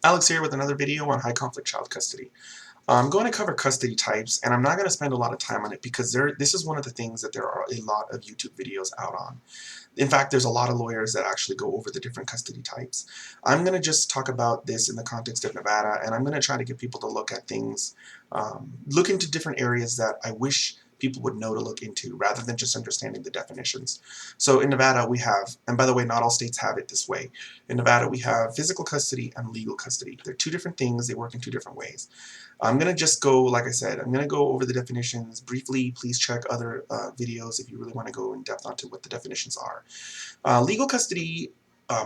Alex here with another video on high conflict child custody. I'm going to cover custody types, and I'm not going to spend a lot of time on it because this is one of the things that there are a lot of YouTube videos out on. In fact, there's a lot of lawyers that actually go over the different custody types. I'm going to just talk about this in the context of Nevada, and I'm going to try to get people to look at things, look into different areas that I wish people would know to look into rather than just understanding the definitions. So in Nevada we have, and by the way, not all states have it this way. In Nevada we have physical custody and legal custody. They're two different things, they work in two different ways. I'm going to just go, like I said, I'm going to go over the definitions briefly. Please check other videos if you really want to go in depth onto what the definitions are. Legal custody,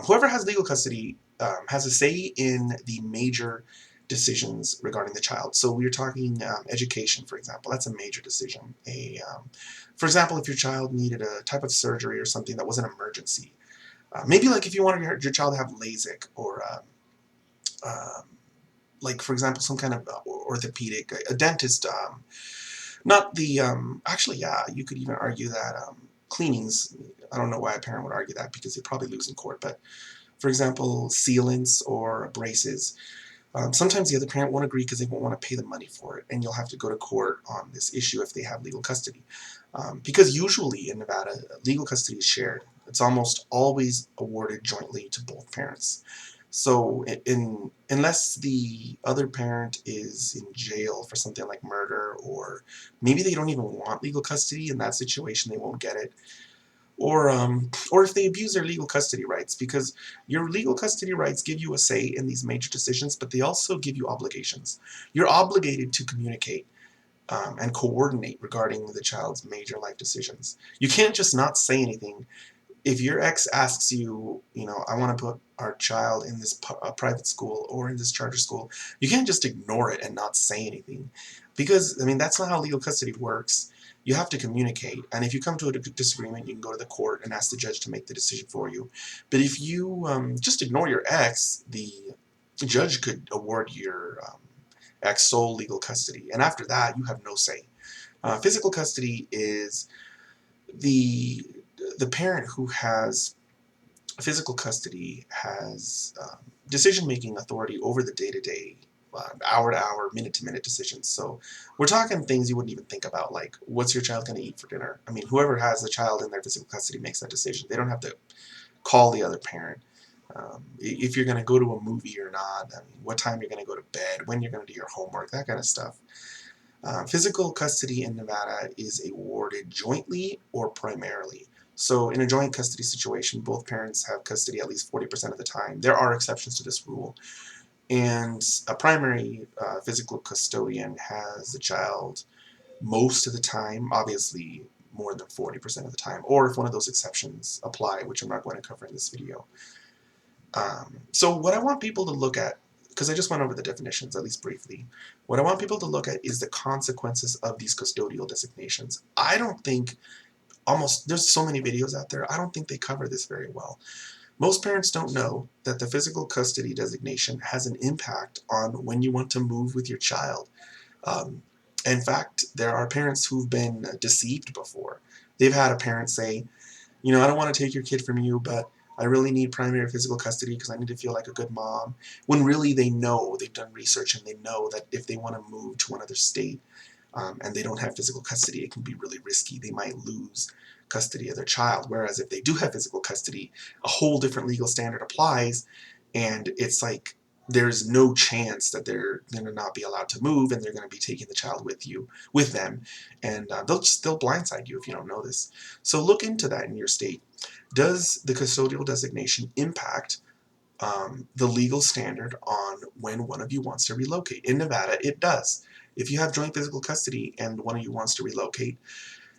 whoever has legal custody has a say in the major decisions regarding the child. So we're talking education, for example. That's a major decision. For example, if your child needed a type of surgery or something that was an emergency, maybe like if you wanted your child to have LASIK or like, for example, some kind of orthopedic, a dentist, not the, actually, yeah, you could even argue that cleanings, I don't know why a parent would argue that because they'd probably lose in court, but for example, sealants or braces, sometimes the other parent won't agree because they won't want to pay the money for it, and you'll have to go to court on this issue if they have legal custody. Because usually in Nevada, legal custody is shared. It's almost always awarded jointly to both parents. So unless the other parent is in jail for something like murder, or maybe they don't even want legal custody, in that situation they won't get it, or if they abuse their legal custody rights, because your legal custody rights give you a say in these major decisions, but they also give you obligations. You're obligated to communicate and coordinate regarding the child's major life decisions. You can't just not say anything. If your ex asks you, I want to put our child in this private school or in this charter school, you can't just ignore it and not say anything, because, I mean, that's not how legal custody works. You have to communicate, and if you come to a disagreement, you can go to the court and ask the judge to make the decision for you. But if you just ignore your ex, the judge could award your ex sole legal custody, and after that, you have no say. Physical custody is the parent who has physical custody has decision-making authority over the day-to-day, hour-to-hour, minute-to-minute decisions. So we're talking things you wouldn't even think about, like what's your child going to eat for dinner? I mean, whoever has the child in their physical custody makes that decision. They don't have to call the other parent. If you're going to go to a movie or not, I mean, what time you're going to go to bed, when you're going to do your homework, that kind of stuff. Physical custody in Nevada is awarded jointly or primarily. So in a joint custody situation, both parents have custody at least 40% of the time. There are exceptions to this rule. And a primary physical custodian has the child most of the time, obviously more than 40% of the time, or if one of those exceptions apply, which I'm not going to cover in this video. So what I want people to look at, because I just went over the definitions, at least briefly, what I want people to look at is the consequences of these custodial designations. I don't think, there's so many videos out there, I don't think they cover this very well. Most parents don't know that the physical custody designation has an impact on when you want to move with your child. In fact, there are parents who've been deceived before. They've had a parent say, I don't want to take your kid from you, but I really need primary physical custody because I need to feel like a good mom. When really they know, they've done research and they know that if they want to move to another state and they don't have physical custody, it can be really risky. They might lose custody of their child. Whereas if they do have physical custody, a whole different legal standard applies, and it's like there's no chance that they're going to not be allowed to move, and they're going to be taking the child with them, and they'll blindside you if you don't know this. So look into that in your state. Does the custodial designation impact the legal standard on when one of you wants to relocate? In Nevada, it does. If you have joint physical custody and one of you wants to relocate,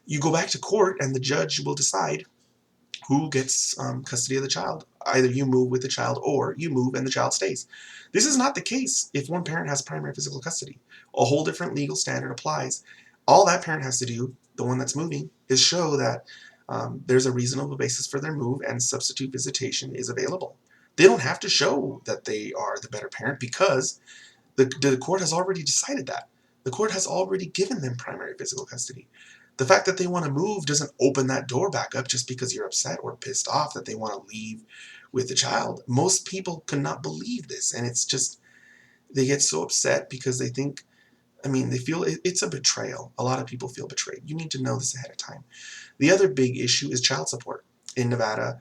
you go back to court and the judge will decide who gets custody of the child. Either you move with the child or you move and the child stays. This is not the case if one parent has primary physical custody. A whole different legal standard applies. All that parent has to do, the one that's moving, is show that there's a reasonable basis for their move and substitute visitation is available. They don't have to show that they are the better parent because the court has already decided that. The court has already given them primary physical custody. The fact that they want to move doesn't open that door back up just because you're upset or pissed off that they want to leave with the child. Most people cannot believe this, and it's just, they get so upset because they think, I mean, they feel it's a betrayal. A lot of people feel betrayed. You need to know this ahead of time. The other big issue is child support. In Nevada,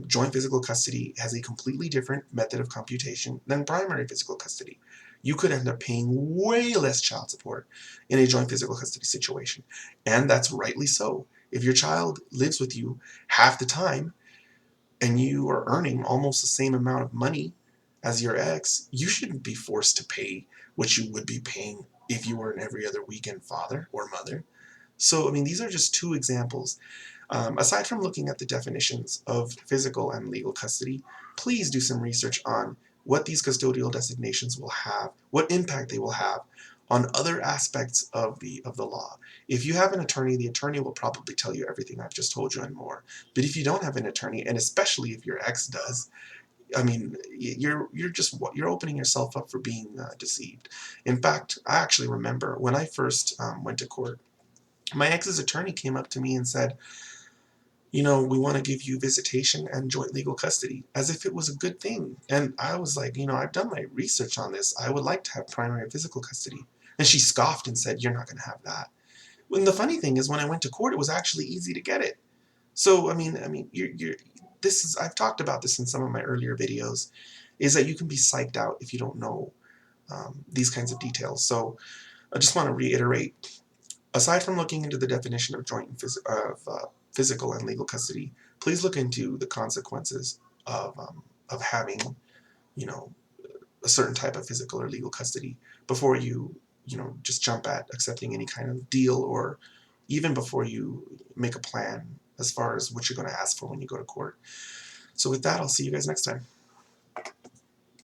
joint physical custody has a completely different method of computation than primary physical custody. You could end up paying way less child support in a joint physical custody situation. And that's rightly so. If your child lives with you half the time and you are earning almost the same amount of money as your ex, you shouldn't be forced to pay what you would be paying if you were an every other weekend father or mother. So, I mean, these are just two examples. Aside from looking at the definitions of physical and legal custody, please do some research on what these custodial designations will have, what impact they will have on other aspects of the law. If you have an attorney, the attorney will probably tell you everything I've just told you and more. But if you don't have an attorney, and especially if your ex does, I mean, you're opening yourself up for being deceived. In fact, I actually remember when I first went to court, my ex's attorney came up to me and said, you know, we want to give you visitation and joint legal custody, as if it was a good thing. And I was like, you know, I've done my research on this. I would like to have primary physical custody. And she scoffed and said, you're not going to have that. And the funny thing is, when I went to court, it was actually easy to get it. So, this is, I've talked about this in some of my earlier videos, is that you can be psyched out if you don't know these kinds of details. So I just want to reiterate, aside from looking into the definition of physical and legal custody, please look into the consequences of having, you know, a certain type of physical or legal custody before you just jump at accepting any kind of deal, or even before you make a plan as far as what you're going to ask for when you go to court. So with that, I'll see you guys next time.